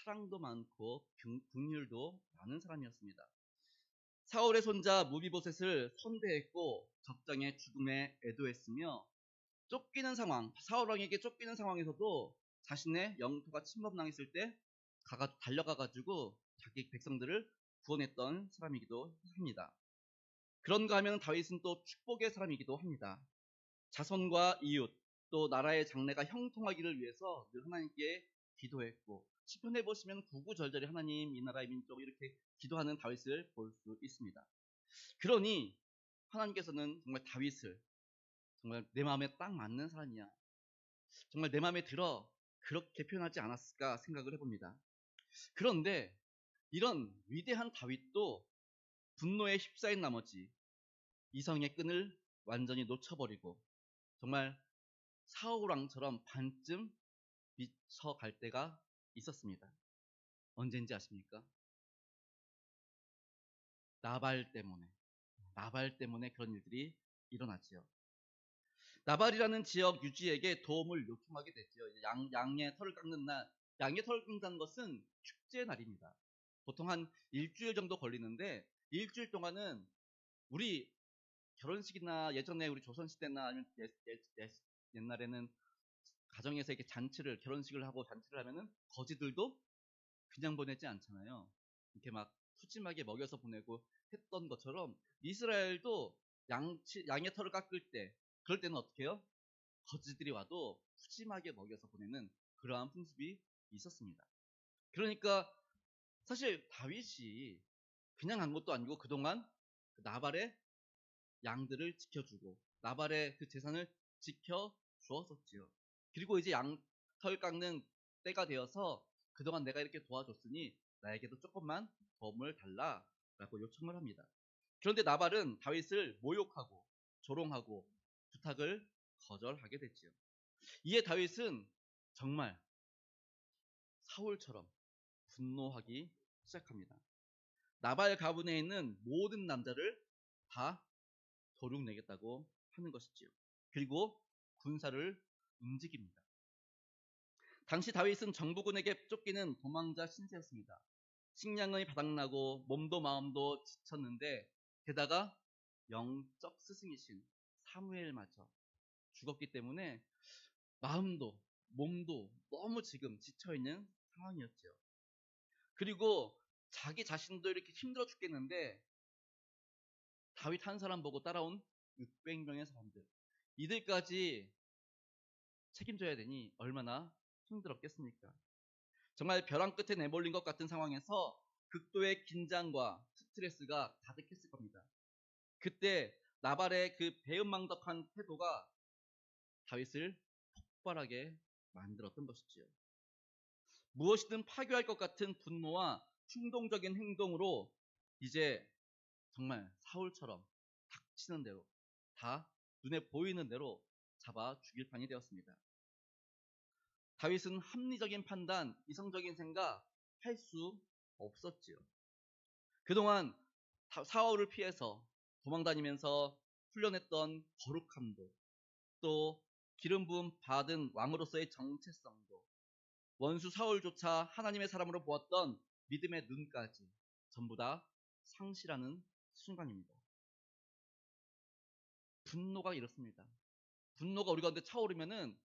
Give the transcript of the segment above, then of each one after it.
사랑도 많고 긍휼도 많은 사람이었습니다. 사울의 손자 무비보셋을 선대했고 적장의 죽음에 애도했으며 쫓기는 상황, 사울 왕에게 쫓기는 상황에서도 자신의 영토가 침범당했을 때 달려가가지고 자기 백성들을 구원했던 사람이기도 합니다. 그런가 하면 다윗은 또 축복의 사람이기도 합니다. 자손과 이웃, 또 나라의 장래가 형통하기를 위해서 늘 하나님께 기도했고, 시편에 보시면 구구절절히 하나님, 이 나라의 민족 이렇게 기도하는 다윗을 볼 수 있습니다. 그러니 하나님께서는 정말 다윗을 정말 내 마음에 딱 맞는 사람이야, 정말 내 마음에 들어, 그렇게 표현하지 않았을까 생각을 해봅니다. 그런데 이런 위대한 다윗도 분노에 휩싸인 나머지 이성의 끈을 완전히 놓쳐버리고 정말 사울왕처럼 반쯤 미쳐갈 때가 있었습니다. 언젠지 아십니까? 나발 때문에 그런 일들이 일어났지요. 나발이라는 지역 유지에게 도움을 요청하게 됐죠. 양의 털을 깎는 날, 양의 털을 깎는 것은 축제 날입니다. 보통 한 일주일 정도 걸리는데 일주일 동안은 우리 결혼식이나 예전에 우리 조선시대나 아니면 옛날에는 가정에서 이렇게 결혼식을 하고 잔치를 하면은 거지들도 그냥 보내지 않잖아요. 이렇게 막 푸짐하게 먹여서 보내고 했던 것처럼 이스라엘도 양의 털을 깎을 때, 그럴 때는 어떻게 해요? 거지들이 와도 푸짐하게 먹여서 보내는 그러한 풍습이 있었습니다. 그러니까 사실 다윗이 그냥 한 것도 아니고 그동안 나발의 양들을 지켜주고 나발의 그 재산을 지켜주었었지요. 그리고 이제 양털 깎는 때가 되어서 그동안 내가 이렇게 도와줬으니 나에게도 조금만 도움을 달라라고 요청을 합니다. 그런데 나발은 다윗을 모욕하고 조롱하고 부탁을 거절하게 됐지요. 이에 다윗은 정말 사울처럼 분노하기 시작합니다. 나발 가문에 있는 모든 남자를 다 도륙내겠다고 하는 것이지요. 그리고 군사를 움직입니다. 당시 다윗은 정부군에게 쫓기는 도망자 신세였습니다. 식량이 바닥나고 몸도 마음도 지쳤는데 게다가 영적 스승이신 사무엘마저 죽었기 때문에 마음도 몸도 너무 지금 지쳐있는 상황이었죠. 그리고 자기 자신도 이렇게 힘들어 죽겠는데 다윗 한 사람 보고 따라온 600명의 사람들, 이들까지 책임져야 되니 얼마나 힘들었겠습니까? 정말 벼랑 끝에 내몰린 것 같은 상황에서 극도의 긴장과 스트레스가 가득했을 겁니다. 그때 나발의 그 배은망덕한 태도가 다윗을 폭발하게 만들었던 것이지요. 무엇이든 파괴할 것 같은 분노와 충동적인 행동으로 이제 정말 사울처럼 닥치는 대로 다 눈에 보이는 대로 잡아 죽일 판이 되었습니다. 다윗은 합리적인 판단, 이성적인 생각 할 수 없었지요. 그동안 사울을 피해서 도망다니면서 훈련했던 거룩함도, 또 기름 부음 받은 왕으로서의 정체성도, 원수 사울조차 하나님의 사람으로 보았던 믿음의 눈까지 전부 다 상실하는 순간입니다. 분노가 이렇습니다. 분노가 우리 가운데 차오르면은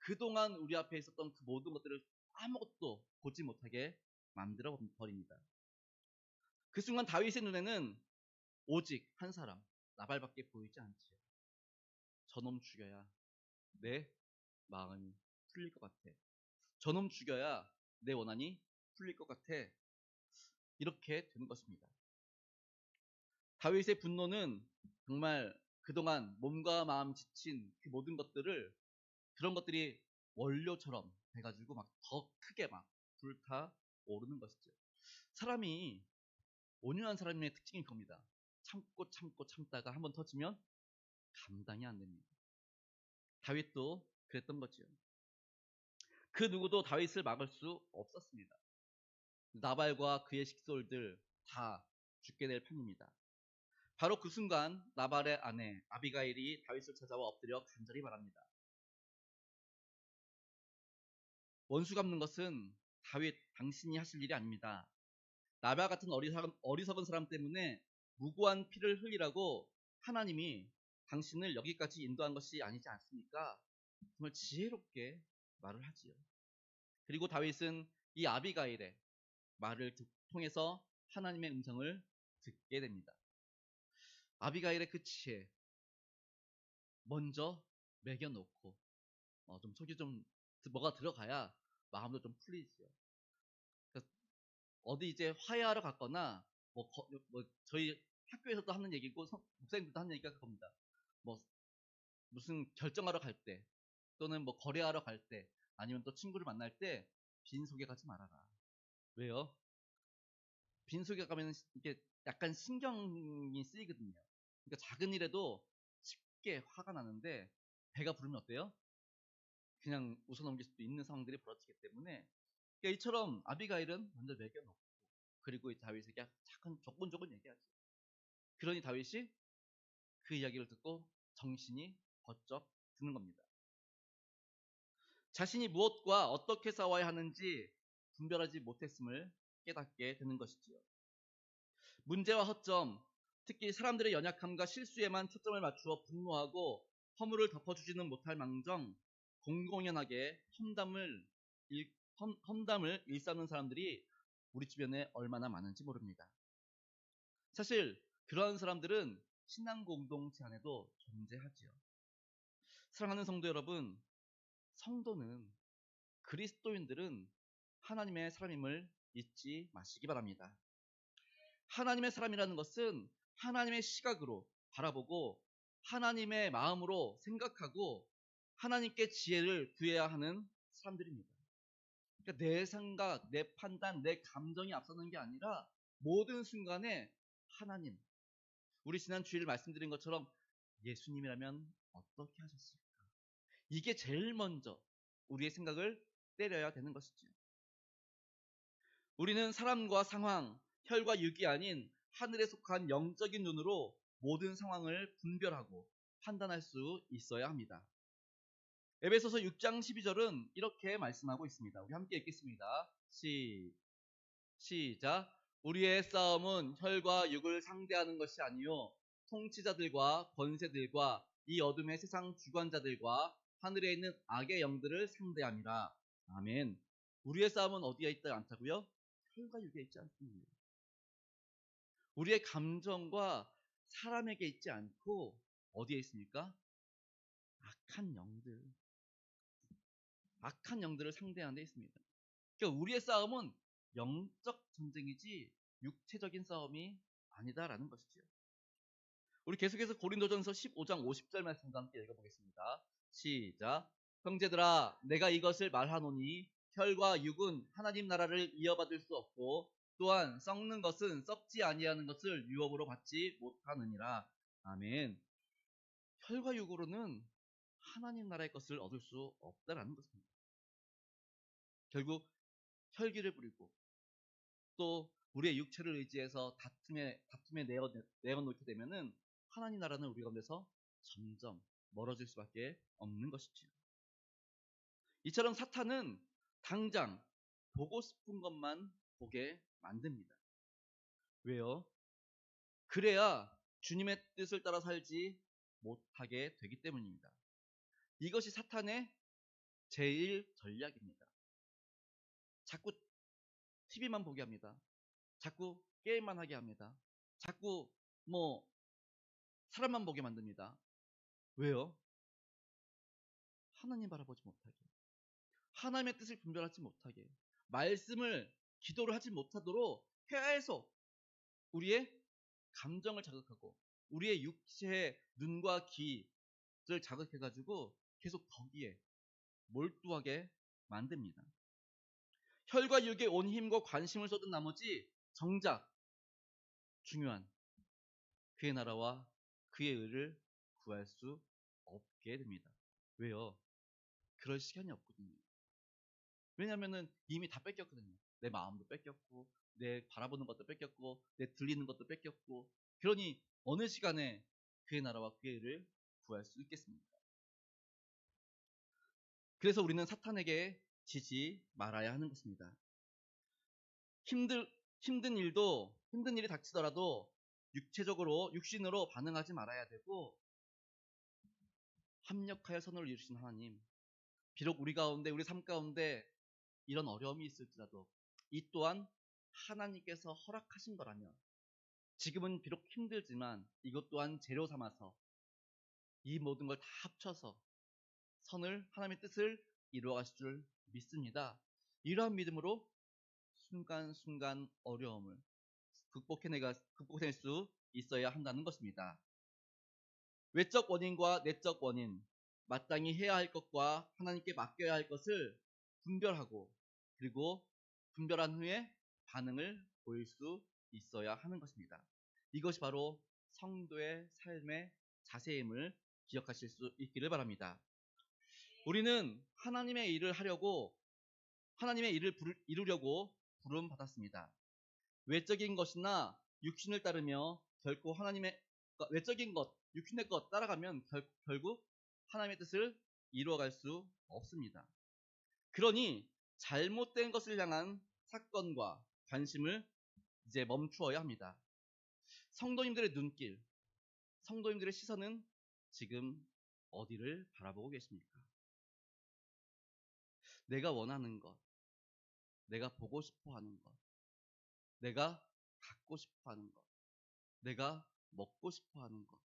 그동안 우리 앞에 있었던 그 모든 것들을 아무것도 보지 못하게 만들어 버립니다. 그 순간 다윗의 눈에는 오직 한 사람, 나발밖에 보이지 않지요. 저놈 죽여야 내 마음이 풀릴 것 같아. 저놈 죽여야 내 원한이 풀릴 것 같아. 이렇게 되는 것입니다. 다윗의 분노는 정말 그동안 몸과 마음 지친 그 모든 것들을, 그런 것들이 원료처럼 돼가지고 막 더 크게 막 불타 오르는 것이죠. 사람이, 온유한 사람의 특징이 겁니다. 참고 참다가 한번 터지면 감당이 안 됩니다. 다윗도 그랬던 거지요. 그 누구도 다윗을 막을 수 없었습니다. 나발과 그의 식솔들 다 죽게 될 판입니다. 바로 그 순간 나발의 아내 아비가일이 다윗을 찾아와 엎드려 간절히 말합니다. 원수 갚는 것은 다윗 당신이 하실 일이 아닙니다. 나발 같은 어리석은 사람 때문에 무고한 피를 흘리라고 하나님이 당신을 여기까지 인도한 것이 아니지 않습니까? 정말 지혜롭게 말을 하지요. 그리고 다윗은 이 아비가일의 말을 통해서 하나님의 음성을 듣게 됩니다. 아비가일의 그 지혜, 먼저 매겨놓고 좀 속이 좀 뭐가 들어가야 마음도 좀 풀리지요. 그래서 어디 이제 화해하러 갔거나 뭐 저희 학교에서도 하는 얘기고 목사님들도 하는 얘기가 그겁니다. 뭐 무슨 결정하러 갈 때, 또는 뭐 거래하러 갈 때, 아니면 또 친구를 만날 때 빈속에 가지 말아라. 왜요? 빈속에 가면 이게 약간 신경이 쓰이거든요. 그러니까 작은 일에도 쉽게 화가 나는데 배가 부르면 어때요? 그냥 웃어넘길 수도 있는 상황들이 벌어지기 때문에, 그러니까 이처럼 아비가일은 먼저 매겨놓고, 그리고 이 다윗에게 작은 조곤조곤 얘기하죠. 그러니 다윗이 그 이야기를 듣고 정신이 번쩍 드는 겁니다. 자신이 무엇과 어떻게 싸워야 하는지 분별하지 못했음을 깨닫게 되는 것이지요. 문제와 허점, 특히 사람들의 연약함과 실수에만 초점을 맞추어 분노하고 허물을 덮어주지는 못할 망정 공공연하게 험담을 일삼는 사람들이 우리 주변에 얼마나 많은지 모릅니다. 사실 그런 사람들은 신앙 공동체 안에도 존재하지요. 사랑하는 성도 여러분, 성도는, 그리스도인들은 하나님의 사람임을 잊지 마시기 바랍니다. 하나님의 사람이라는 것은 하나님의 시각으로 바라보고 하나님의 마음으로 생각하고 하나님께 지혜를 구해야 하는 사람들입니다. 그러니까 내 생각, 내 판단, 내 감정이 앞서는 게 아니라 모든 순간에 하나님, 우리 지난 주일 말씀드린 것처럼 예수님이라면 어떻게 하셨을까? 이게 제일 먼저 우리의 생각을 때려야 되는 것이죠. 우리는 사람과 상황, 혈과 육이 아닌 하늘에 속한 영적인 눈으로 모든 상황을 분별하고 판단할 수 있어야 합니다. 에베소서 6장 12절은 이렇게 말씀하고 있습니다. 우리 함께 읽겠습니다. 시작. 우리의 싸움은 혈과 육을 상대하는 것이 아니요 통치자들과 권세들과 이 어둠의 세상 주관자들과 하늘에 있는 악의 영들을 상대함이라. 아멘. 우리의 싸움은 어디에 있지 않다고요? 혈과 육에 있지 않습니다. 우리의 감정과 사람에게 있지 않고 어디에 있습니까? 악한 영들을 상대하는 데 있습니다. 그러니까 우리의 싸움은 영적 전쟁이지 육체적인 싸움이 아니다라는 것이죠. 우리 계속해서 고린도전서 15장 50절 말씀과 함께 읽어보겠습니다. 시작. 형제들아, 내가 이것을 말하노니 혈과 육은 하나님 나라를 이어받을 수 없고 또한 썩는 것은 썩지 아니하는 것을 유업으로 받지 못하느니라. 아멘. 혈과 육으로는 하나님 나라의 것을 얻을 수 없다라는 것입니다. 결국 혈기를 부리고 또 우리의 육체를 의지해서 다툼에 내어놓게 되면은 하나님 나라는 우리 가운데서 점점 멀어질 수밖에 없는 것이지요. 이처럼 사탄은 당장 보고 싶은 것만 보게 만듭니다. 왜요? 그래야 주님의 뜻을 따라 살지 못하게 되기 때문입니다. 이것이 사탄의 제일 전략입니다. 자꾸 TV만 보게 합니다. 자꾸 게임만 하게 합니다. 자꾸 사람만 보게 만듭니다. 왜요? 하나님 바라보지 못하게, 하나님의 뜻을 분별하지 못하게, 말씀을 기도를 하지 못하도록 계속 우리의 감정을 자극하고 우리의 육체의 눈과 귀를 자극해가지고 계속 거기에 몰두하게 만듭니다. 혈과 육에 온 힘과 관심을 쏟은 나머지 정작 중요한 그의 나라와 그의 의를 구할 수 없게 됩니다. 왜요? 그럴 시간이 없거든요. 왜냐하면 이미 다 뺏겼거든요. 내 마음도 뺏겼고 내 바라보는 것도 뺏겼고 내 들리는 것도 뺏겼고, 그러니 어느 시간에 그의 나라와 그의 의를 구할 수 있겠습니까? 그래서 우리는 사탄에게 지지 말아야 하는 것입니다. 힘들, 힘든 일이 닥치더라도 육신으로 반응하지 말아야 되고, 합력하여 선을 이루신 하나님, 비록 우리 삶 가운데 이런 어려움이 있을지라도 이 또한 하나님께서 허락하신 거라면, 지금은 비록 힘들지만 이것 또한 재료 삼아서 이 모든 걸 다 합쳐서 하나님의 뜻을 이루어가실 줄 믿습니다. 이러한 믿음으로 순간순간 어려움을 극복해낼 수 있어야 한다는 것입니다. 외적 원인과 내적 원인, 마땅히 해야 할 것과 하나님께 맡겨야 할 것을 분별하고, 그리고 분별한 후에 반응을 보일 수 있어야 하는 것입니다. 이것이 바로 성도의 삶의 자세임을 기억하실 수 있기를 바랍니다. 우리는 하나님의 일을 이루려고 부름 받았습니다. 외적인 것이나 육신을 따르며 결코 육신의 것 따라가면 결국 하나님의 뜻을 이루어갈 수 없습니다. 그러니 잘못된 것을 향한 사건과 관심을 이제 멈추어야 합니다. 성도님들의 눈길, 성도님들의 시선은 지금 어디를 바라보고 계십니까? 내가 원하는 것, 내가 보고 싶어 하는 것, 내가 갖고 싶어 하는 것, 내가 먹고 싶어 하는 것,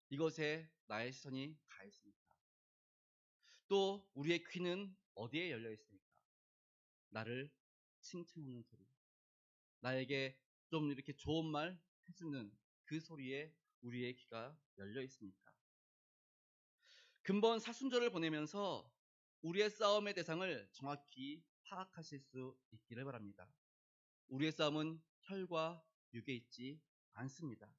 이것에 나의 시선이 가 있습니까? 또 우리의 귀는 어디에 열려 있습니까? 나를 칭찬하는 소리, 나에게 좀 이렇게 좋은 말 해주는 그 소리에 우리의 귀가 열려 있습니까? 근본 사순절을 보내면서 우리의 싸움의 대상을 정확히 파악하실 수 있기를 바랍니다. 우리의 싸움은 혈과 육에 있지 않습니다.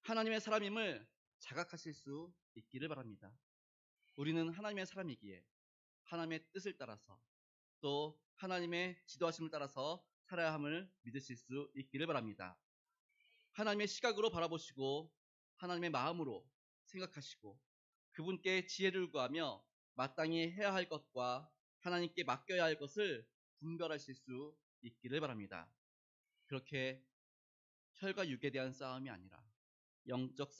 하나님의 사람임을 자각하실 수 있기를 바랍니다. 우리는 하나님의 사람이기에 하나님의 뜻을 따라서, 또 하나님의 지도하심을 따라서 살아야 함을 믿으실 수 있기를 바랍니다. 하나님의 시각으로 바라보시고 하나님의 마음으로 생각하시고 그분께 지혜를 구하며 마땅히 해야 할 것과 하나님께 맡겨야 할 것을 분별하실 수 있기를 바랍니다. 그렇게 혈과 육에 대한 싸움이 아니라 영적 싸움